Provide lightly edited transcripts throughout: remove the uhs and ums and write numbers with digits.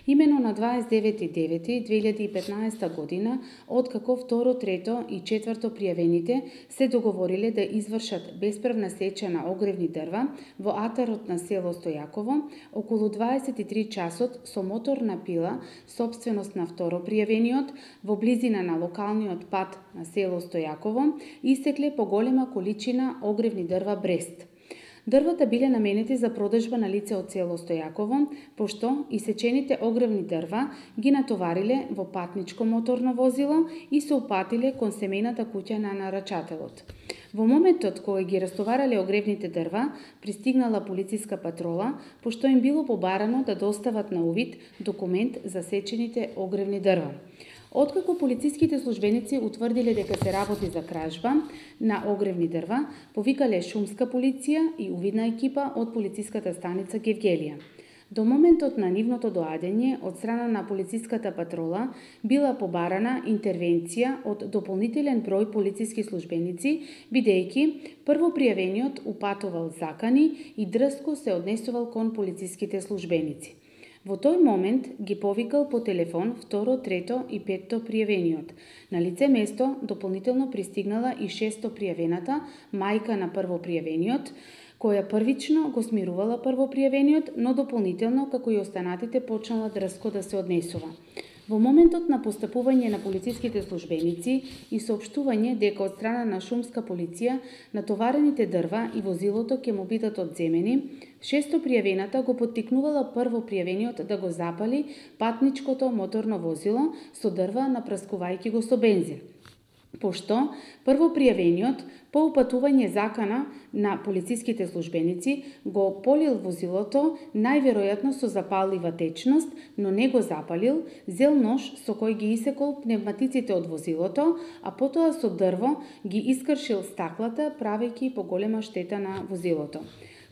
Имено на 29.9.2015 година, откако второ, трето и четврто пријавените се договориле да извршат бесправна сеча на огревни дрва во атарот на село Стојаково, околу 23 часот со моторна пила, сопственост на второ пријавениот, во близина на локалниот пат на село Стојаково, истекле поголема количина огревни дрва Брест. Дрвата биле наменети за продажба на лице од село Стојаково, пошто исечените огревни дрва ги натовариле во патничко моторно возило и се упатиле кон семејната куќа на нарачателот. Во моментот кога ги растоварале огревните дрва, пристигнала полициска патрола, пошто им било побарано да достават на увид документ за сечените огревни дрва. Откако полициските службеници утврдиле дека се работи за кражба на огревни дрва, повикале шумска полиција и увидна екипа од полициската станица Гевгелија. До моментот на нивното доаѓање од страна на полициската патрола била побарана интервенција од дополнителен број полициски службеници, бидејќи првопријавениот упатувал закани и дрско се однесувал кон полициските службеници. Во тој момент ги повикал по телефон второ, трето и петто пријавениот. На лице место дополнително пристигнала и шесто пријавената, мајка на првопријавениот, која првично го смирувала првопријавениот, но дополнително, како и останатите, почнала дрско да се однесува. Во моментот на постапување на полициските службеници и соопштување дека од страна на шумска полиција натоварените дрва и возилото ќе му бидат одземени, шесто пријавената го поттикнувала првопријавениот да го запали патничкото моторно возило со дрва, напраскувајќи го со бензин. Пошто првопријавениот по упатување закана на полициските службеници го полил возилото најверојатно со запаллива течност, но не го запалил, зел нож со кој ги исекол пневматиците од возилото, а потоа со дрво ги искршил стаклата, правејќи поголема штета на возилото.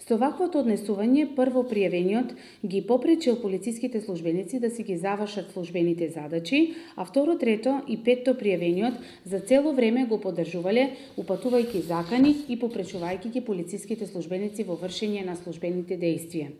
Со ваквото однесување, првопријавениот ги попречил полициските службеници да си ги завршат службените задачи, а второ, трето и петто пријавениот за цело време го поддржувале, упатувајќи закани и попречувајќи ги полициските службеници во вршење на службените дејствија.